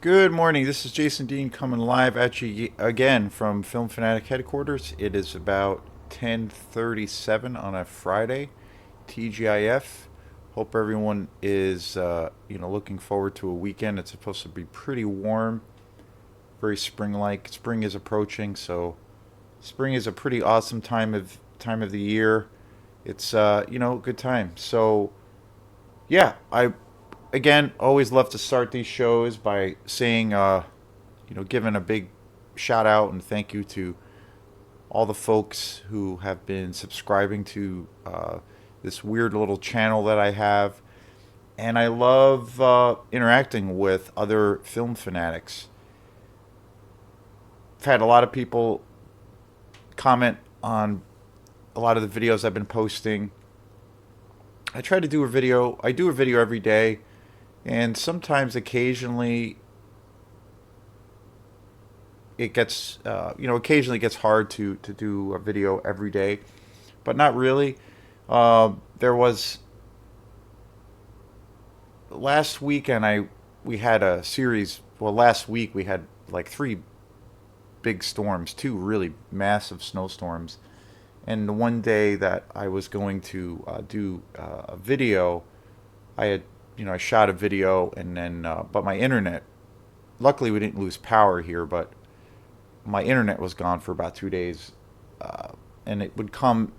Good morning. This is Jason Dean coming live at you again from Film Fanatic headquarters. It is about 10:37 on a Friday, TGIF. Hope everyone is looking forward to a weekend. It's supposed to be pretty warm, very spring-like. Spring is approaching, so spring is a pretty awesome time of the year. It's good time. So yeah, I again always love to start these shows by saying giving a big shout out and thank you to all the folks who have been subscribing to this weird little channel that I have. And I love interacting with other film fanatics. I've had a lot of people comment on a lot of the videos I've been posting. I do a video every day, and sometimes occasionally occasionally it gets hard to do a video every day, but not really. There was last weekend I we had a series. Well, last week we had like three big storms, two really massive snowstorms, and the one day that I was going to do a video, I had I shot a video and then but my internet. Luckily, we didn't lose power here, but my internet was gone for about 2 days, and it would come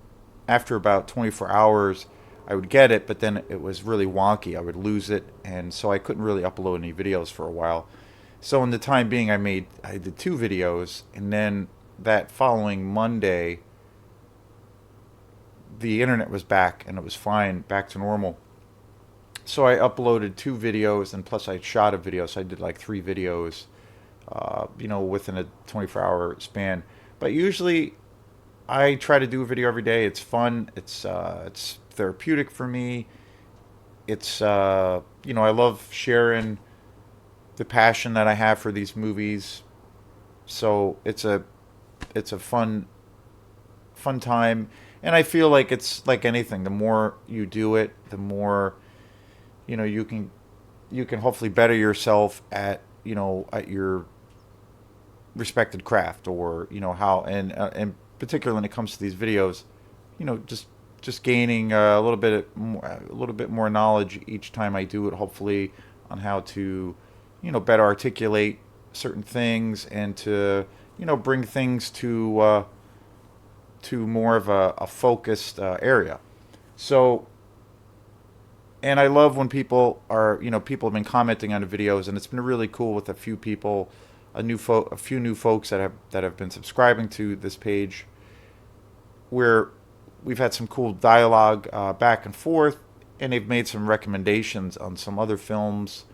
after about 24 hours. I would get it, but then it was really wonky. I would lose it, and so I couldn't really upload any videos for a while. So in the time being, I did two videos, and then that following Monday, the internet was back and it was fine, back to normal. So I uploaded two videos, and plus I shot a video, so I did like three videos, within a 24-hour span. But usually I try to do a video every day. It's fun. It's therapeutic for me. I love sharing the passion that I have for these movies. So it's a fun time, and I feel like it's like anything. The more you do it, the more you can hopefully better yourself at your respected craft, or how, and particularly when it comes to these videos, just gaining a little bit more knowledge each time I do it, hopefully, on how to better articulate certain things, and to bring things to more of a focused area. So, and I love when people have been commenting on the videos, and it's been really cool with a few people, a few new folks that have been subscribing to this page, where we've had some cool dialogue back and forth, and they've made some recommendations on some other films,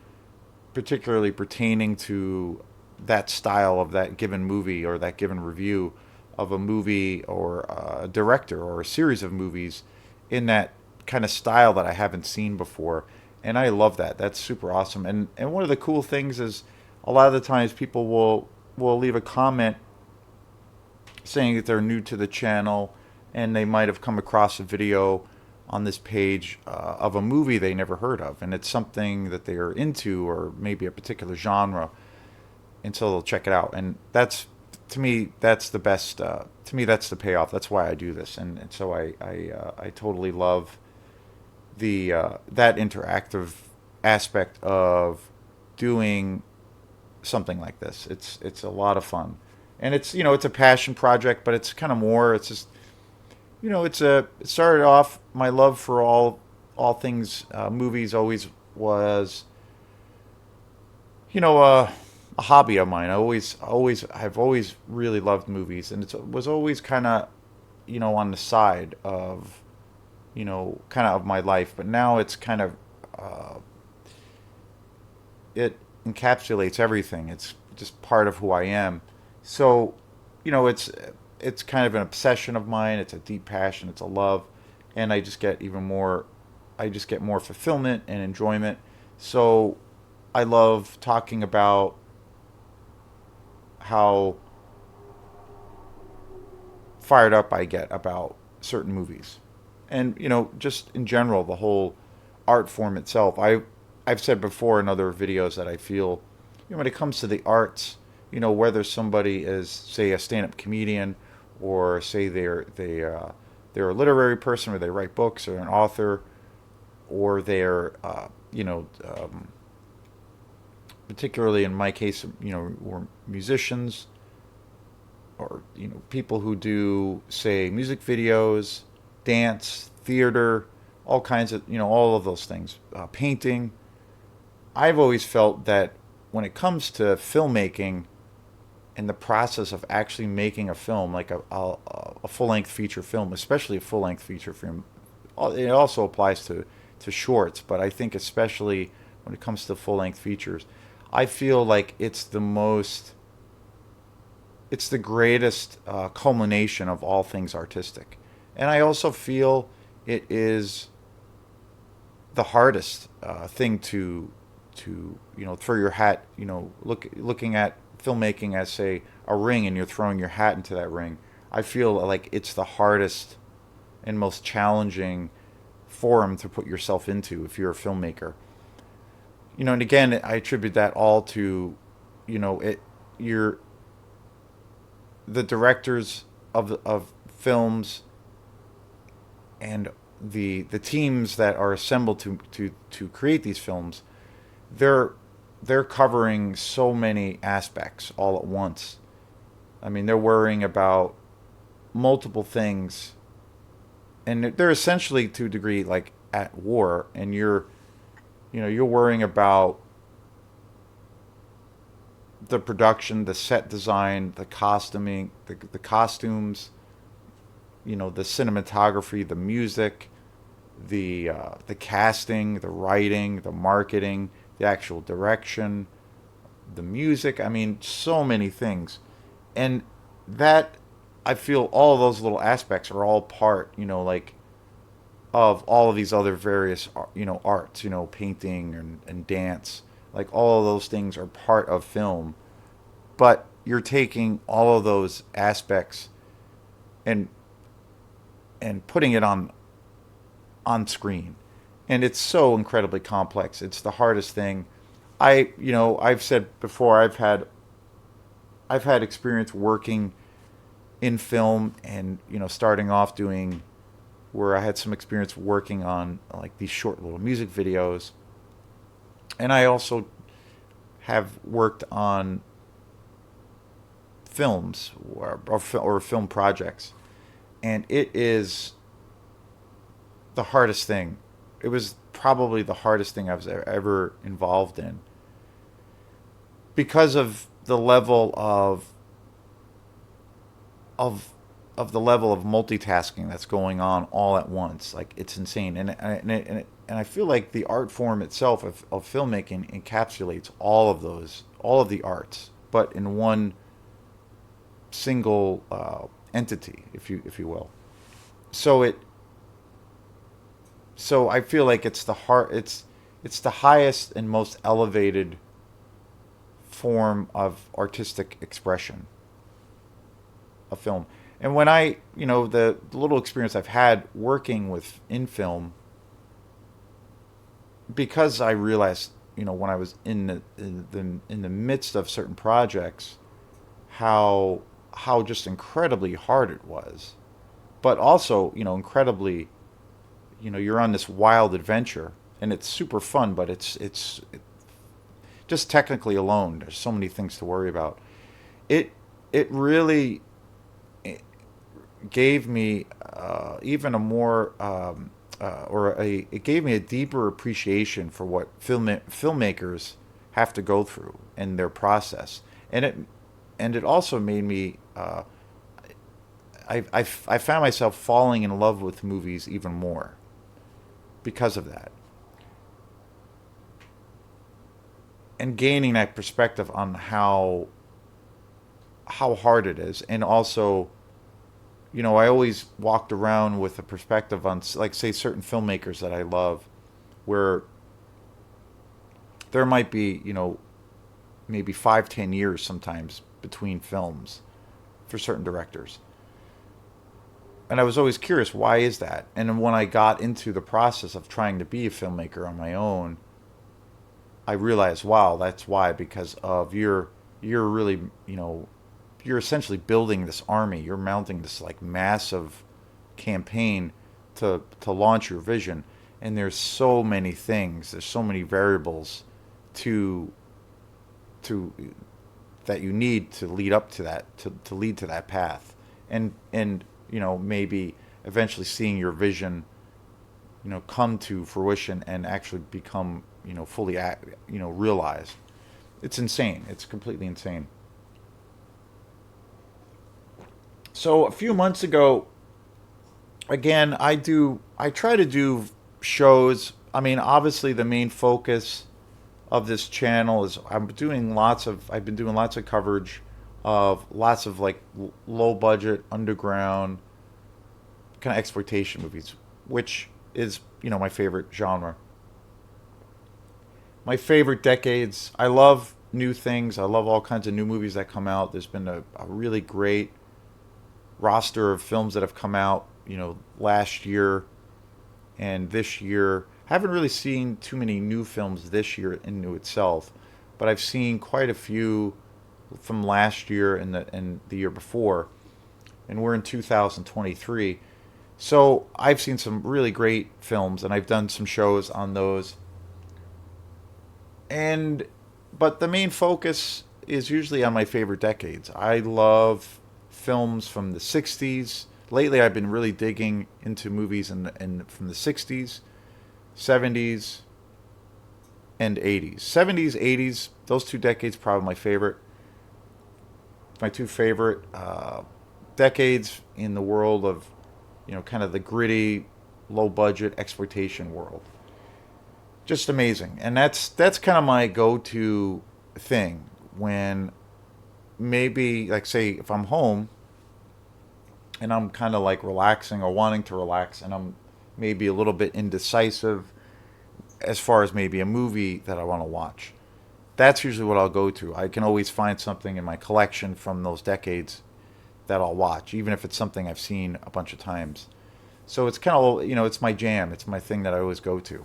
particularly pertaining to that style of that given movie, or that given review of a movie, or a director, or a series of movies in that kind of style that I haven't seen before. And I love that. That's super awesome. And one of the cool things is, a lot of the times people will leave a comment saying that they're new to the channel, and they might have come across a video on this page of a movie they never heard of, and it's something that they are into, or maybe a particular genre, and so they'll check it out. And that's, to me, that's the best. To me, that's the payoff. That's why I do this, and so I totally love the that interactive aspect of doing something like this. It's a lot of fun, and it's a passion project, but it's kind of more. It's just it started off, my love for all things movies always was a hobby of mine. I've always really loved movies, and it was always kind of on the side of kind of my life. But now it's kind of it encapsulates everything. It's just part of who I am. So it's kind of an obsession of mine. It's a deep passion. It's a love, and I just get even more. I just get more fulfillment and enjoyment. So I love talking about how fired up I get about certain movies, and just in general, the whole art form itself. I've said before in other videos that I feel when it comes to the arts, whether somebody is, say, a stand-up comedian, or say they're a literary person, or they write books, or an author, or they're particularly in my case, or musicians, or people who do, say, music videos, dance, theater, all kinds of all of those things, painting. I've always felt that when it comes to filmmaking and the process of actually making a film, like a full length feature film, especially a full length feature film, it also applies to shorts, but I think especially when it comes to full length features, I feel like it's the greatest culmination of all things artistic. And I also feel it is the hardest thing to throw your hat. Looking at filmmaking as, say, a ring, and you're throwing your hat into that ring. I feel like it's the hardest and most challenging forum to put yourself into if you're a filmmaker. And again, I attribute that all to, it. You're the directors of films, and the teams that are assembled to create these films. They're covering so many aspects all at once. I mean, they're worrying about multiple things, and they're essentially, to a degree, like at war. And you're worrying about the production, the set design, the costuming, the costumes, the cinematography, the music, the casting, the writing, the marketing, the actual direction, the music. I mean, so many things, and that, I feel all those little aspects are all part, like, of all of these other various, arts, painting and dance. Like, all of those things are part of film, but you're taking all of those aspects and putting it on screen, and it's so incredibly complex. It's the hardest thing. I've said before, I've had experience working in film, and starting off doing, where I had some experience working on, like, these short little music videos, and I also have worked on films, or film projects, and it is the hardest thing. It was probably the hardest thing I was ever involved in, because of the level of the level of multitasking that's going on all at once. Like, it's insane, and I feel like the art form itself of filmmaking encapsulates all of the arts, but in one single entity, if you will. So I feel like it's the highest and most elevated form of artistic expression, a film. And when the little experience I've had working in film, because I realized, when I was in the midst of certain projects, how just incredibly hard it was, but also, incredibly, you're on this wild adventure, and it's super fun, but just technically alone, there's so many things to worry about. It really gave me even a more it gave me a deeper appreciation for what filmmakers have to go through in their process, and it also made me I found myself falling in love with movies even more because of that, and gaining that perspective on how hard it is. And also, I always walked around with a perspective on, like, say, certain filmmakers that I love, where there might be, maybe 5-10 years sometimes between films for certain directors. And I was always curious, why is that? And then when I got into the process of trying to be a filmmaker on my own, I realized, wow, that's why, because of you're really, you're essentially building this army. You're mounting this like massive campaign to launch your vision, and there's so many things. There's so many variables to to that you need to lead up to that to lead to that path, and maybe eventually seeing your vision come to fruition and actually become fully realized. It's insane. It's completely insane. So a few months ago, again, I try to do shows. I mean, obviously the main focus of this channel is I've been doing lots of coverage of lots of like low budget underground kind of exploitation movies, which is my favorite genre. My favorite decades. I love new things. I love all kinds of new movies that come out. There's been a really great roster of films that have come out, last year and this year. I haven't really seen too many new films this year into itself, but I've seen quite a few from last year and the year before, and we're in 2023. So I've seen some really great films, and I've done some shows on those. And but the main focus is usually on my favorite decades. I love films from the 60s. Lately, I've been really digging into movies from the 60s, 70s, and 80s. 70s, 80s, those two decades probably my favorite. My two favorite decades in the world of, kind of the gritty, low budget exploitation world. Just amazing. And that's kind of my go-to thing when maybe like say if I'm home and I'm kind of like relaxing or wanting to relax and I'm maybe a little bit indecisive as far as maybe a movie that I want to watch. That's usually what I'll go to. I can always find something in my collection from those decades that I'll watch, even if it's something I've seen a bunch of times. So it's kind of, it's my jam. It's my thing that I always go to.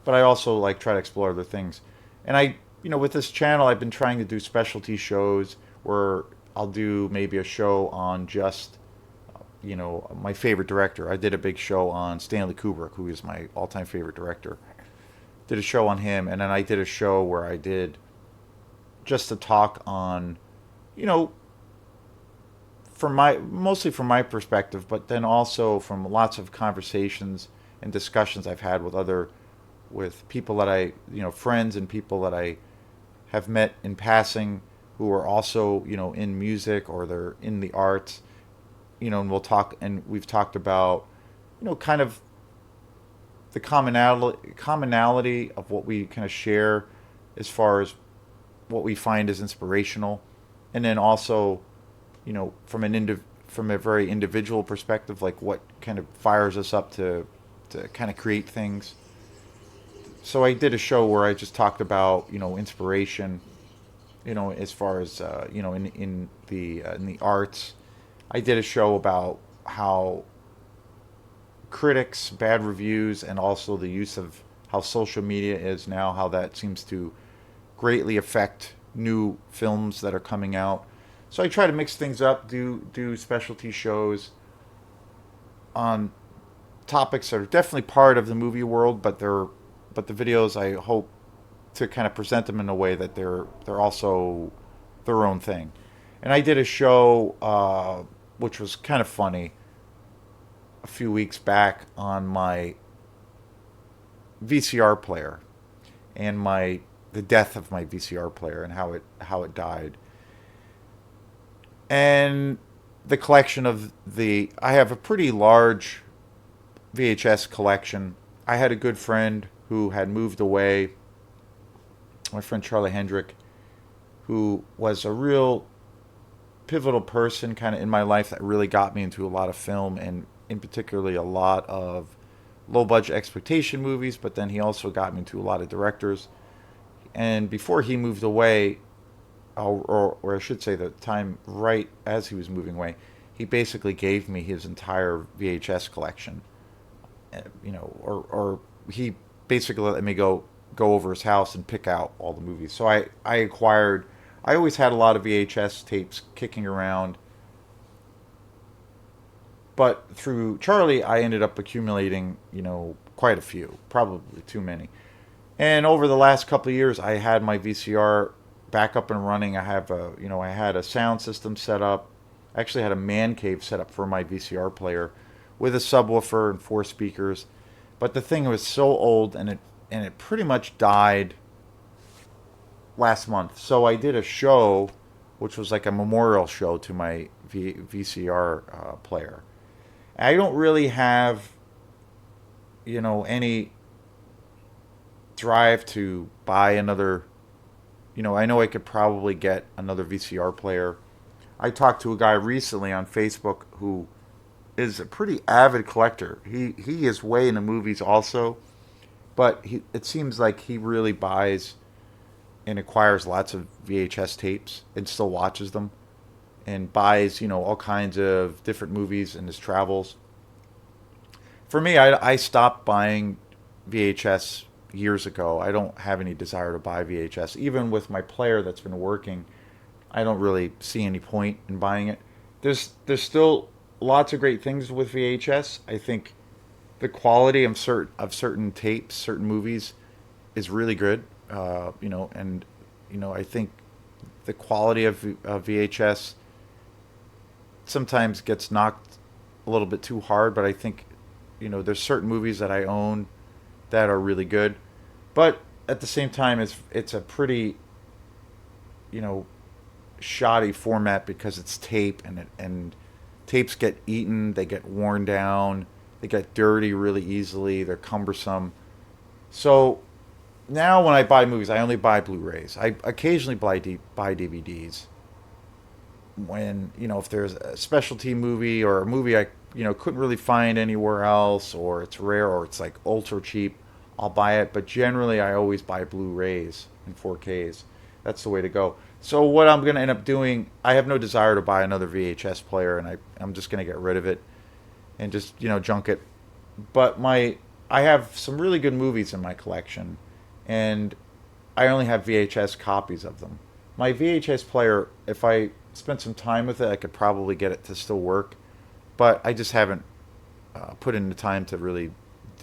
But I also like try to explore other things. And with this channel, I've been trying to do specialty shows where I'll do maybe a show on just, my favorite director. I did a big show on Stanley Kubrick, who is my all-time favorite director. Did a show on him, and then I did a show where I did just a talk on, you know, mostly from my perspective, but then also from lots of conversations and discussions I've had with people that friends and people that I have met in passing who are also, in music or they're in the arts, and we've talked about, kind of the commonality of what we kind of share as far as what we find is inspirational, and then also, from a very individual perspective, like what kind of fires us up to kind of create things. So I did a show where I just talked about, inspiration, as far as in the arts. I did a show about how critics, bad reviews, and also the use of how social media is now, how that seems to greatly affect new films that are coming out. So I try to mix things up, do specialty shows on topics that are definitely part of the movie world, but the videos I hope to kind of present them in a way that they're also their own thing. And I did a show which was kind of funny a few weeks back on my VCR player and the death of my VCR player and how it died. And the collection I have a pretty large VHS collection. I had a good friend who had moved away, my friend Charlie Hendrick, who was a real pivotal person kind of in my life that really got me into a lot of film, and in particularly a lot of low budget exploitation movies, but then he also got me into a lot of directors. And before he moved away, or I should say the time right as he was moving away, he basically gave me his entire VHS collection. Or he basically let me go go over his house and pick out all the movies. So I acquired. I always had a lot of VHS tapes kicking around, but through Charlie, I ended up accumulating, quite a few, probably too many. And over the last couple of years, I had my VCR back up and running. I had a sound system set up. I actually had a man cave set up for my VCR player with a subwoofer and four speakers. But the thing was so old, and it pretty much died last month. So I did a show, which was like a memorial show to my VCR player. I don't really have, any drive to buy another. I know I could probably get another VCR player. I talked to a guy recently on Facebook who is a pretty avid collector. He is way into movies also, but it seems like he really buys and acquires lots of VHS tapes and still watches them and buys, all kinds of different movies in his travels. For me, I stopped buying VHS years ago. I don't have any desire to buy VHS. Even with my player that's been working, I don't really see any point in buying it. There's still lots of great things with VHS. I think the quality of certain tapes, certain movies, is really good. And I think the quality of VHS sometimes gets knocked a little bit too hard. But I think there's certain movies that I own that are really good. But at the same time, it's a pretty you know shoddy format because it's tape, and tapes get eaten, they get worn down, they get dirty really easily, they're cumbersome. So now when I buy movies, I only buy Blu-rays. I occasionally buy DVDs when if there's a specialty movie or a movie I couldn't really find anywhere else, or it's rare, or it's like ultra cheap, I'll buy it. But generally, I always buy Blu-rays and 4Ks. That's the way to go. So what I'm going to end up doing, I have no desire to buy another VHS player, and I'm just going to get rid of it and just junk it. But I have some really good movies in my collection, and I only have VHS copies of them. My VHS player, if I spent some time with it, I could probably get it to still work, but I just haven't put in the time to really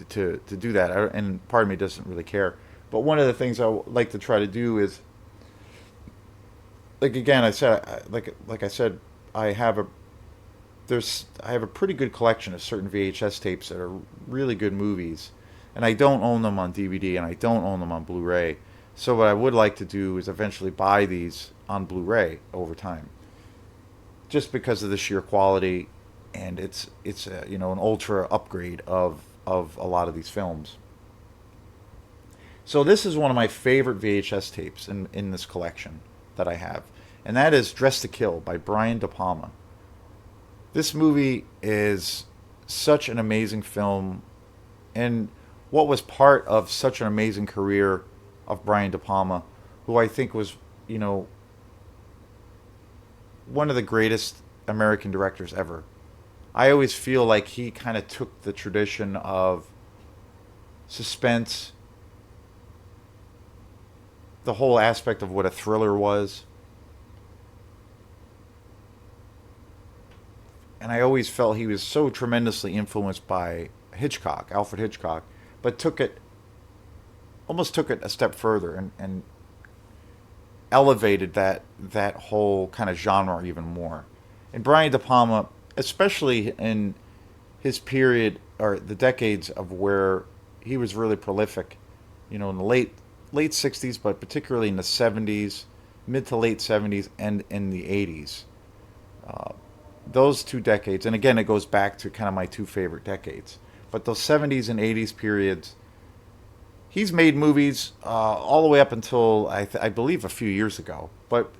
to do that. And part of me doesn't really care. But one of the things I like to try to do is, like again, like I said, I have a I have a pretty good collection of certain VHS tapes that are really good movies, and I don't own them on DVD and I don't own them on Blu-ray. So what I would like to do is eventually buy these on Blu-ray over time, just because of the sheer quality, and it's an ultra upgrade of a lot of these films. So this is one of my favorite VHS tapes in this collection that I have, and that is Dressed to Kill by Brian De Palma. This movie is such an amazing film, and what was part of such an amazing career of Brian De Palma, who I think was, one of the greatest American directors ever. I always feel like he kind of took the tradition of suspense, the whole aspect of what a thriller was, and I always felt he was so tremendously influenced by Alfred Hitchcock, but almost took it a step further, and elevated that whole kind of genre even more. And Brian De Palma, especially in his period or the decades of where he was really prolific, in the late 60s, but particularly in the 70s, mid to late 70s, and in the 80s. Those 2 decades, and again, it goes back to kind of my two favorite decades. But those 70s and 80s periods, he's made movies all the way up until I believe a few years ago. But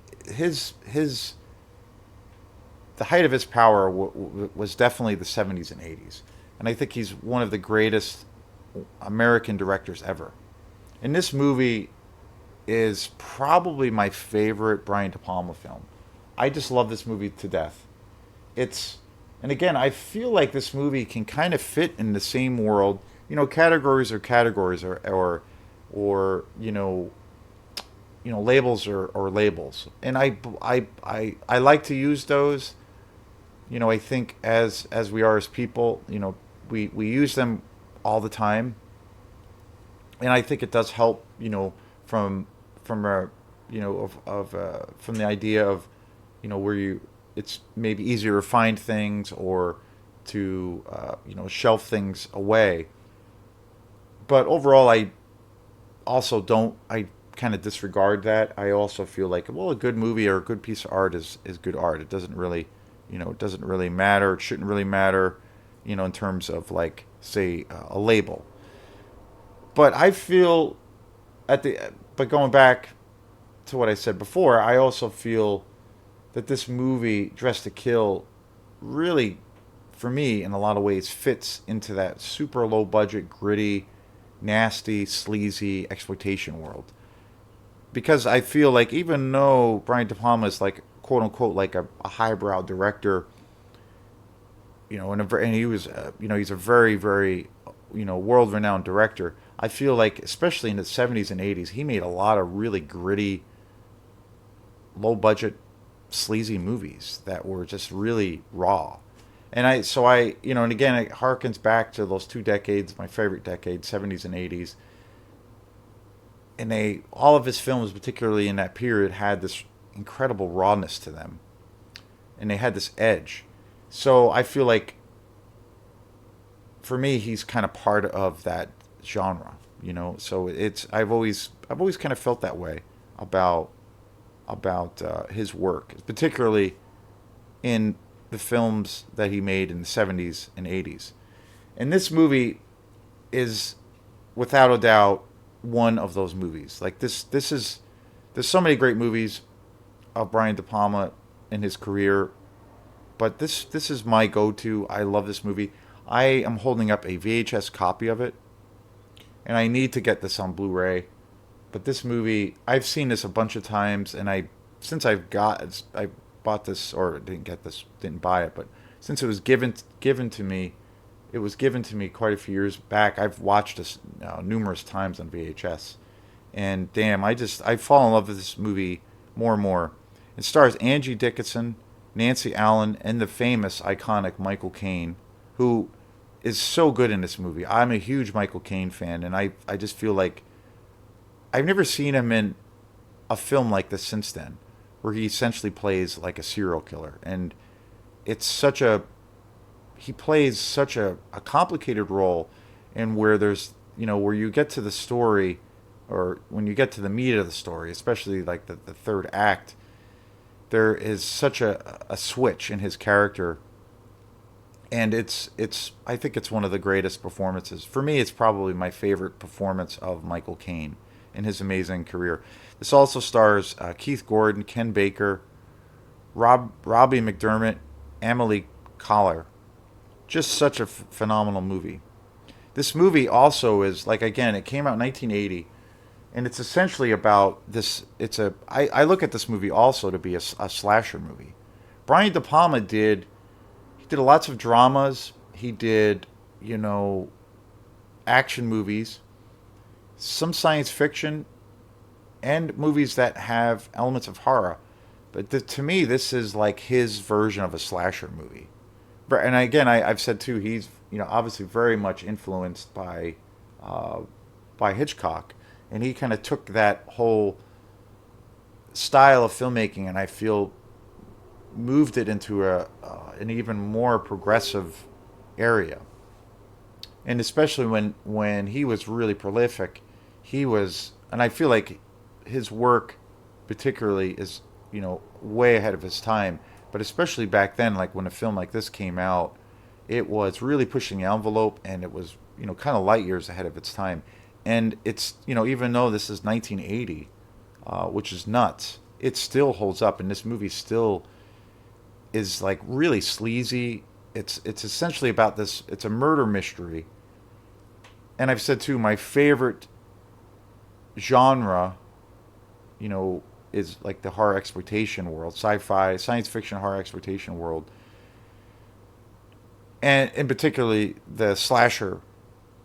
the height of his power was definitely the 70s and 80s, and I think he's one of the greatest American directors ever. And this movie is probably my favorite Brian De Palma film. I just love this movie to death. And again, I feel like this movie can kind of fit in the same world. Categories are categories, or or labels or labels, and I like to use those. I think as we are as people, we use them all the time, and I think it does help. From from a from the idea of where it's maybe easier to find things or to shelf things away. But overall, I also don't. I kind of disregard that. I also feel like, well, a good movie or a good piece of art is good art. It doesn't really, it doesn't really matter. It shouldn't really matter, in terms of, like, say, a label. But I feel but going back to what I said before, I also feel that this movie, Dress to Kill, really, for me, in a lot of ways, fits into that super low budget, gritty, nasty, sleazy exploitation world. Because I feel like, even though Brian De Palma is, like, quote unquote, like a highbrow director, and he was, he's a very, very, world renowned director. I feel like, especially in the 70s and 80s, he made a lot of really gritty, low budget, sleazy movies that were just really raw. And again, it harkens back to those two decades, my favorite decades, 70s and 80s. And all of his films, particularly in that period, had this incredible rawness to them. And they had this edge. So I feel like, for me, he's kind of part of that genre, So I've always kind of felt that way about his work, particularly in the films that he made in the 70s and 80s. And this movie is, without a doubt, one of those movies. Like, there's so many great movies of Brian De Palma in his career, but this is my go-to. I love this movie. I am holding up a VHS copy of it, and I need to get this on Blu-ray. But this movie, I've seen this a bunch of times, and I bought this, or didn't buy it, but since it was given to me, it was given to me quite a few years back. I've watched this numerous times on VHS, and damn, I fall in love with this movie more and more. It stars Angie Dickerson, Nancy Allen, and the famous, iconic Michael Caine, who is so good in this movie. I'm a huge Michael Caine fan, and I just feel like I've never seen him in a film like this since then, where he essentially plays like a serial killer. And it's he plays such a complicated role, and where where you get to the story, or when you get to the meat of the story, especially like the third act, there is such a switch in his character. And I think it's one of the greatest performances. For me, it's probably my favorite performance of Michael Caine in his amazing career. This also stars Keith Gordon, Ken Baker, Robbie McDermott, Amelie Collar. Just such a phenomenal movie. This movie also is, like, again, it came out in 1980, and it's essentially about this. I look at this movie also to be a slasher movie. Brian De Palma did lots of dramas. He did, action movies, some science fiction, and movies that have elements of horror. But to me, this is like his version of a slasher movie. And again, I've said too, he's obviously very much influenced by Hitchcock, and he kind of took that whole style of filmmaking, and I feel moved it into an even more progressive area. And especially when he was really prolific, and I feel like his work particularly is way ahead of his time. But especially back then, like when a film like this came out, it was really pushing the envelope, and it was kind of light years ahead of its time. And it's even though this is 1980, which is nuts, it still holds up, and this movie still is like really sleazy. It's essentially about this. It's a murder mystery, and I've said too, my favorite genre, is like the horror exploitation world, sci-fi, science fiction, horror exploitation world, and in particularly the slasher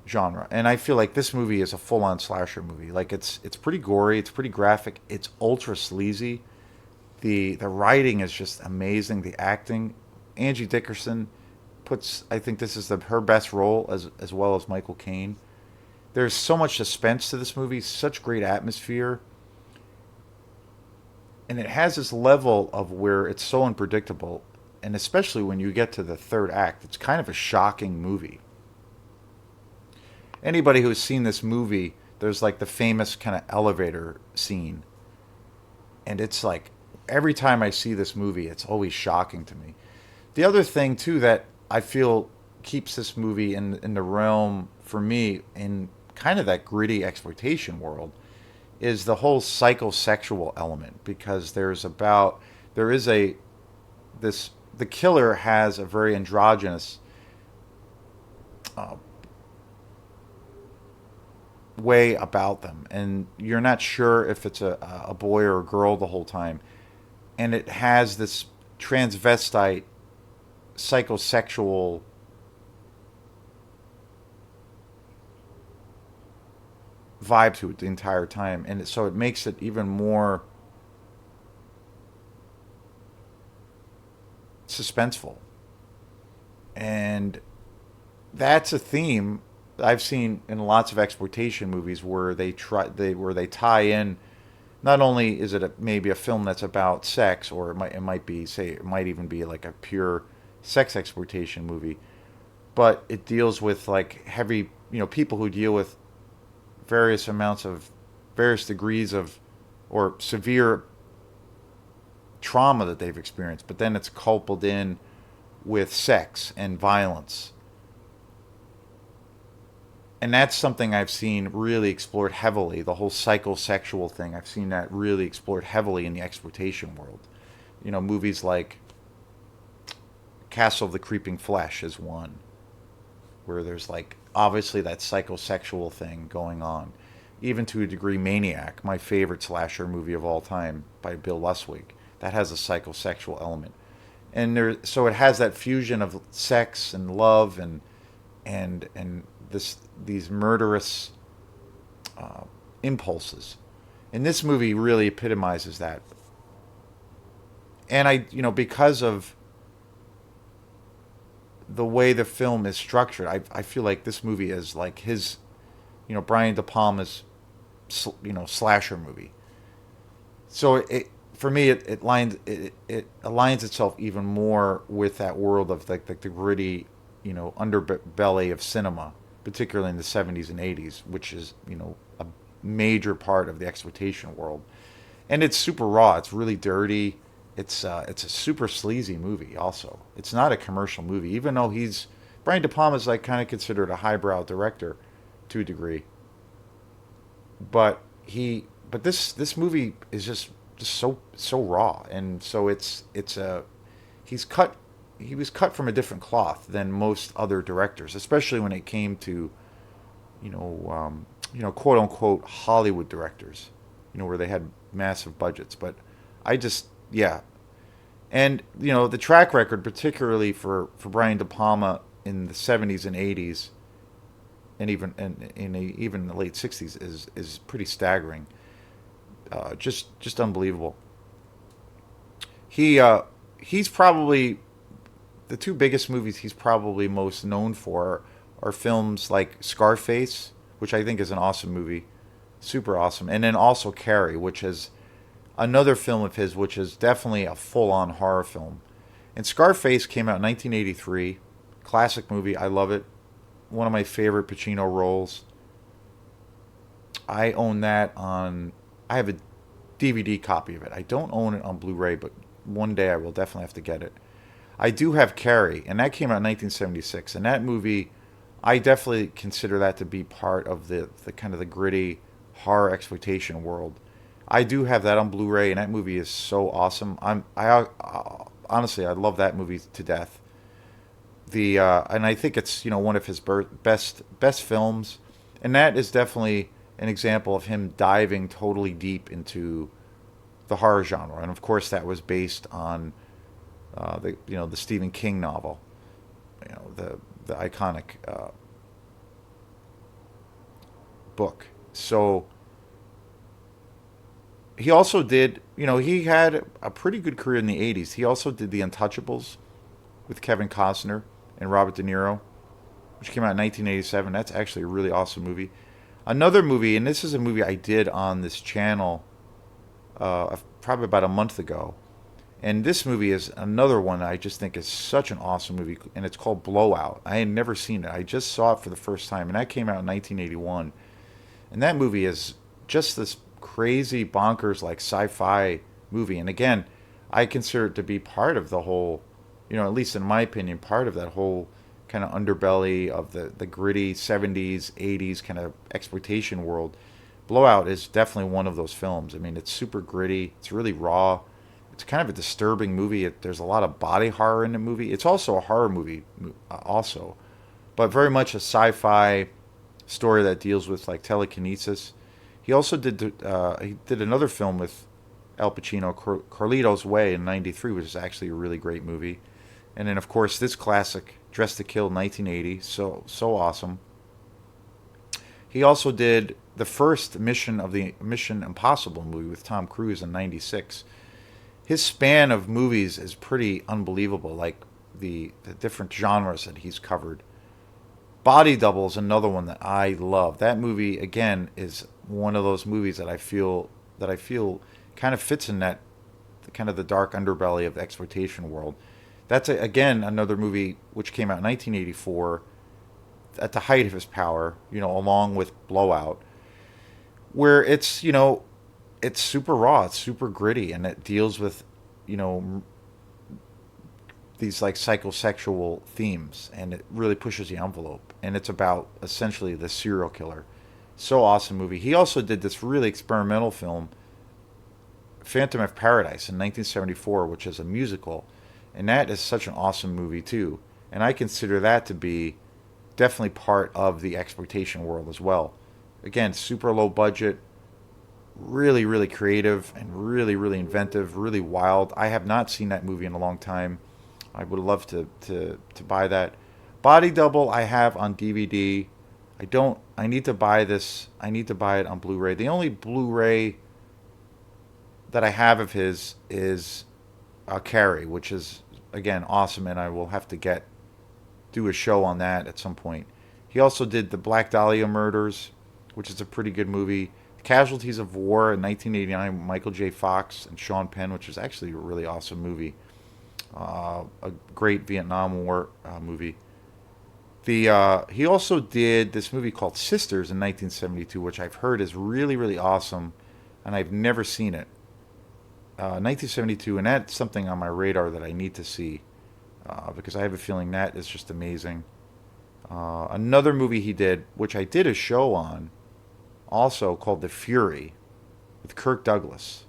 genre. And I feel like this movie is a full-on slasher movie. Like it's pretty gory, it's pretty graphic, it's ultra sleazy. The writing is just amazing. The acting, Angie Dickerson puts, I think this is her best role, as well as Michael Caine. There's so much suspense to this movie, such great atmosphere, and it has this level of where it's so unpredictable, and especially when you get to the third act, it's kind of a shocking movie. Anybody who's seen this movie, there's like the famous kind of elevator scene, and it's like every time I see this movie, it's always shocking to me. The other thing too that I feel keeps this movie in the realm for me in kind of that gritty exploitation world is the whole psychosexual element, because there is a this the killer has a very androgynous uh, way about them, and you're not sure if it's a boy or a girl the whole time, and it has this transvestite psychosexual vibe to it the entire time, and so it makes it even more suspenseful. And that's a theme I've seen in lots of exploitation movies where they tie in. Not only is it maybe a film that's about sex, or it might be, say, it might even be like a pure sex exploitation movie, but it deals with like heavy, people who deal with various amounts of various degrees of or severe trauma that they've experienced, but then it's coupled in with sex and violence. And that's something I've seen really explored heavily. The whole psychosexual thing, I've seen that really explored heavily in the exploitation world. Movies like Castle of the Creeping Flesh is one, where there's like obviously that psychosexual thing going on. Even to a degree, Maniac, my favorite slasher movie of all time by Bill Luswig, that has a psychosexual element. And so it has that fusion of sex and love and these murderous uh, impulses. And this movie really epitomizes that. And because of the way the film is structured, I feel like this movie is like his, Brian De Palma's, slasher movie. So for me, it aligns itself even more with that world of like the gritty, underbelly of cinema, particularly in the 70s and 80s, which is, a major part of the exploitation world. And it's super raw. It's really dirty. It's a super sleazy movie. Also, it's not a commercial movie, even though Brian De Palma is like kind of considered a highbrow director to a degree. But this movie is just so raw, and so it's a he's cut he was cut from a different cloth than most other directors, especially when it came to quote unquote Hollywood directors, where they had massive budgets. But I just yeah, and the track record, particularly for Brian De Palma in the 70s and 80s, and even the late 60s, is pretty staggering. Just unbelievable. He he's probably the two biggest movies he's probably most known for are films like Scarface, which I think is an awesome movie, super awesome, and then also Carrie, which is another film of his, which is definitely a full-on horror film. And Scarface came out in 1983, classic movie. I love it. One of my favorite Pacino roles. I own that on. I have a DVD copy of it. I don't own it on Blu-ray, but one day I will definitely have to get it. I do have Carrie, and that came out in 1976. And that movie, I definitely consider that to be part of the kind of the gritty horror exploitation world. I do have that on Blu-ray, and that movie is so awesome. Honestly, I love that movie to death. And I think it's one of his best films, and that is definitely an example of him diving totally deep into the horror genre. And of course, that was based on the Stephen King novel, the iconic book. So he also did, he had a pretty good career in the 80s. He also did The Untouchables with Kevin Costner and Robert De Niro, which came out in 1987. That's actually a really awesome movie. Another movie, and this is a movie I did on this channel probably about a month ago. And this movie is another one I just think is such an awesome movie, and it's called Blowout. I had never seen it. I just saw it for the first time, and that came out in 1981. And that movie is just this crazy, bonkers, like sci-fi movie. And again, I consider it to be part of the whole, at least in my opinion, part of that whole kind of underbelly of the gritty 70s, 80s kind of exploitation world. Blowout is definitely one of those films. I mean, it's super gritty. It's really raw. It's kind of a disturbing movie. There's a lot of body horror in the movie. It's also a horror movie, also, but very much a sci-fi story that deals with like telekinesis. He also did another film with Al Pacino, Carlito's Way in '93, which is actually a really great movie. And then of course this classic, Dress to Kill, 1980, so awesome. He also did the first mission of the Mission Impossible movie with Tom Cruise in '96. His span of movies is pretty unbelievable, like the different genres that he's covered. Body Double is another one that I love. That movie again is one of those movies that I feel kind of fits in that kind of the dark underbelly of the exploitation world. That's again another movie which came out in 1984 at the height of his power, along with Blowout, where it's super raw, it's super gritty, and it deals with, these like psychosexual themes, and it really pushes the envelope. And it's about essentially the serial killer. So awesome movie. He also did this really experimental film, Phantom of Paradise, in 1974, which is a musical, and that is such an awesome movie too. And I consider that to be definitely part of the exploitation world as well. Again, super low budget, really, really creative, and really, really inventive, really wild. I have not seen that movie in a long time. I would love to buy that. Body Double I have on DVD. I need to buy this. I need to buy it on Blu-ray. The only Blu-ray that I have of his is Carrie, which is again awesome, and I will have to do a show on that at some point. He also did the Black Dahlia Murders, which is a pretty good movie. Casualties of War in 1989, Michael J. Fox and Sean Penn, which is actually a really awesome movie. A great Vietnam War movie. He also did this movie called Sisters in 1972, which I've heard is really, really awesome, and I've never seen it. 1972, and that's something on my radar that I need to see, because I have a feeling that is just amazing. Another movie he did, which I did a show on, also called The Fury, with Kirk Douglas.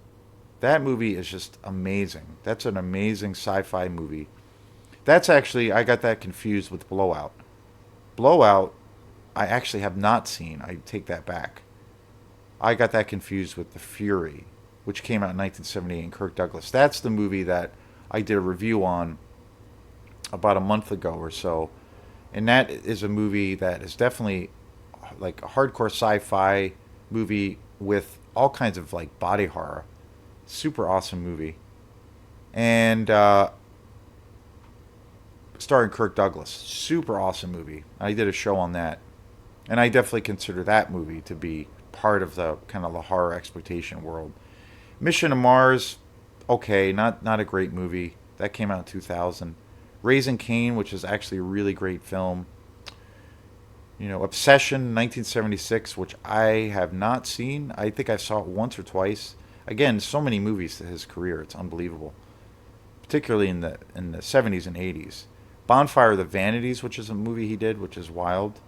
That movie is just amazing. That's an amazing sci-fi movie. That's actually, I got that confused with Blowout. Blowout, I actually have not seen. I take that back. I got that confused with The Fury, which came out in 1978, and Kirk Douglas. That's the movie that I did a review on about a month ago or so. And that is a movie that is definitely like a hardcore sci-fi movie with all kinds of like body horror. Super awesome movie. And starring Kirk Douglas. Super awesome movie. I did a show on that. And I definitely consider that movie to be part of the kind of the horror exploitation world. Mission to Mars, okay, not a great movie. That came out in 2000. Raising Caine, which is actually a really great film. Obsession, 1976, which I have not seen. I think I saw it once or twice. Again, so many movies to his career. It's unbelievable. Particularly in the 70s and 80s. Bonfire of the Vanities, which is a movie he did, which is wild.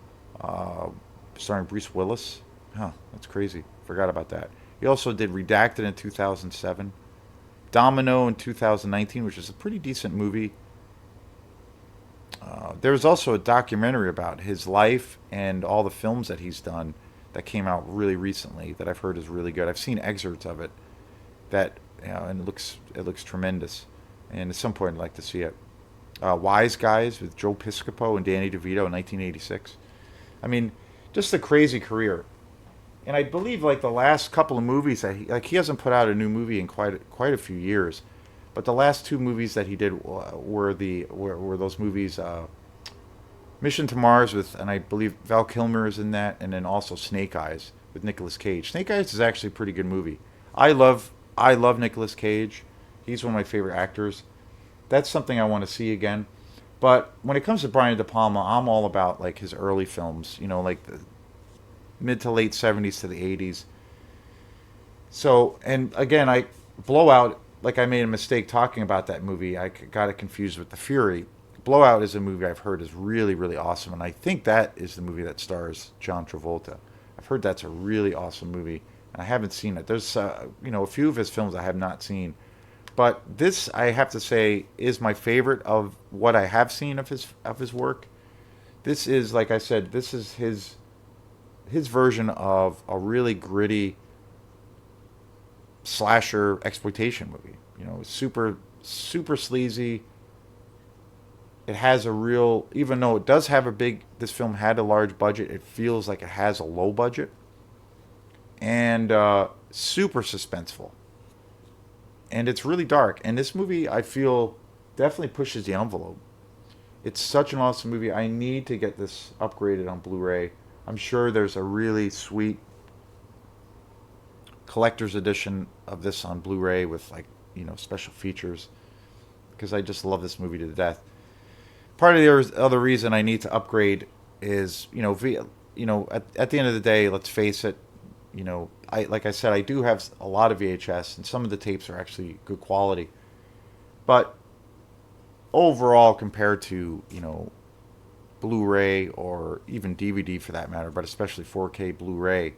Starring Bruce Willis. Huh, that's crazy. Forgot about that. He also did Redacted in 2007. Domino in 2019, which is a pretty decent movie. There's also a documentary about his life and all the films that he's done that came out really recently that I've heard is really good. I've seen excerpts of it and it looks tremendous. And at some point I'd like to see it. Wise Guys with Joe Piscopo and Danny DeVito in 1986. I mean, just a crazy career. And I believe like the last couple of movies that he hasn't put out a new movie in quite a few years, but the last two movies that he did were those movies, Mission to Mars with, and I believe Val Kilmer is in that, and then also Snake Eyes with Nicolas Cage. Snake Eyes is actually a pretty good movie. I love Nicolas Cage. He's one of my favorite actors. That's something I want to see again. But when it comes to Brian De Palma, I'm all about like his early films, like the mid to late 70s to the 80s. So, and again, Blowout, like I made a mistake talking about that movie. I got it confused with The Fury. Blowout is a movie I've heard is really, really awesome, and I think that is the movie that stars John Travolta. I've heard that's a really awesome movie, and I haven't seen it. There's, a few of his films I have not seen, but this I have to say is my favorite of what I have seen of his work. This is, like I said, this is his version of a really gritty slasher exploitation movie. Super super sleazy. It has a real, even though it does have this film had a large budget, it feels like it has a low budget, and super suspenseful, and it's really dark. And this movie, I feel, definitely pushes the envelope. It's such an awesome movie. I need to get this upgraded on Blu-ray. I'm sure there's a really sweet collector's edition of this on Blu-ray with special features, because I just love this movie to death. Part of the other reason I need to upgrade is, at the end of the day, let's face it, like I said, I do have a lot of VHS, and some of the tapes are actually good quality. But overall, compared to, Blu-ray or even DVD for that matter, but especially 4K Blu-ray,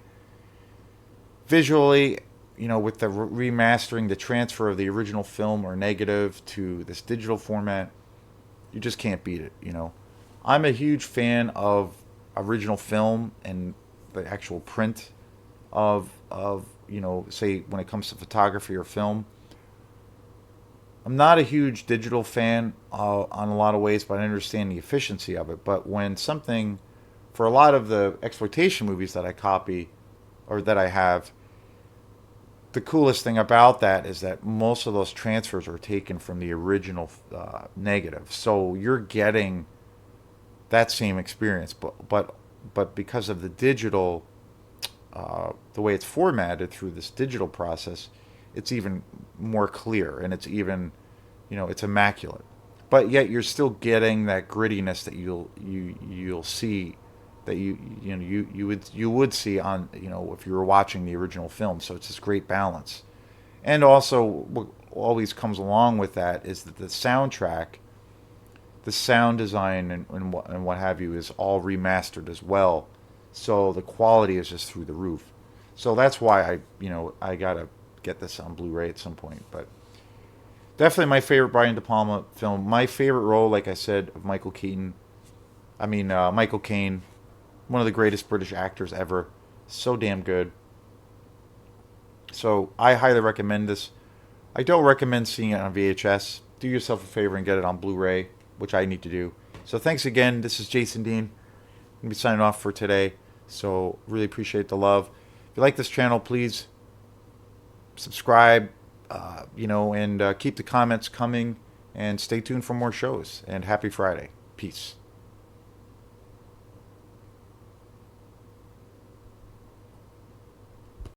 visually, with the remastering, the transfer of the original film or negative to this digital format, you just can't beat it. I'm a huge fan of original film and the actual print of say when it comes to photography or film. I'm not a huge digital fan on a lot of ways, but I understand the efficiency of it. But when something, for a lot of the exploitation movies that I copy or that I have, the coolest thing about that is that most of those transfers are taken from the original negative, so you're getting that same experience. But because of the digital, the way it's formatted through this digital process, it's even more clear, and it's even, it's immaculate. But yet you're still getting that grittiness that you'll see, that you would see on, if you were watching the original film. So it's this great balance. And also what always comes along with that is that the soundtrack, the sound design and what have you is all remastered as well. So the quality is just through the roof. So that's why I got to get this on Blu-ray at some point. But definitely my favorite Brian De Palma film. My favorite role, like I said, of Michael Caine, one of the greatest British actors ever. So damn good. So I highly recommend this. I don't recommend seeing it on VHS. Do yourself a favor and get it on Blu-ray, which I need to do. So thanks again. This is Jason Dean. I'm going to be signing off for today. So really appreciate the love. If you like this channel, please subscribe, and keep the comments coming. And stay tuned for more shows. And happy Friday. Peace.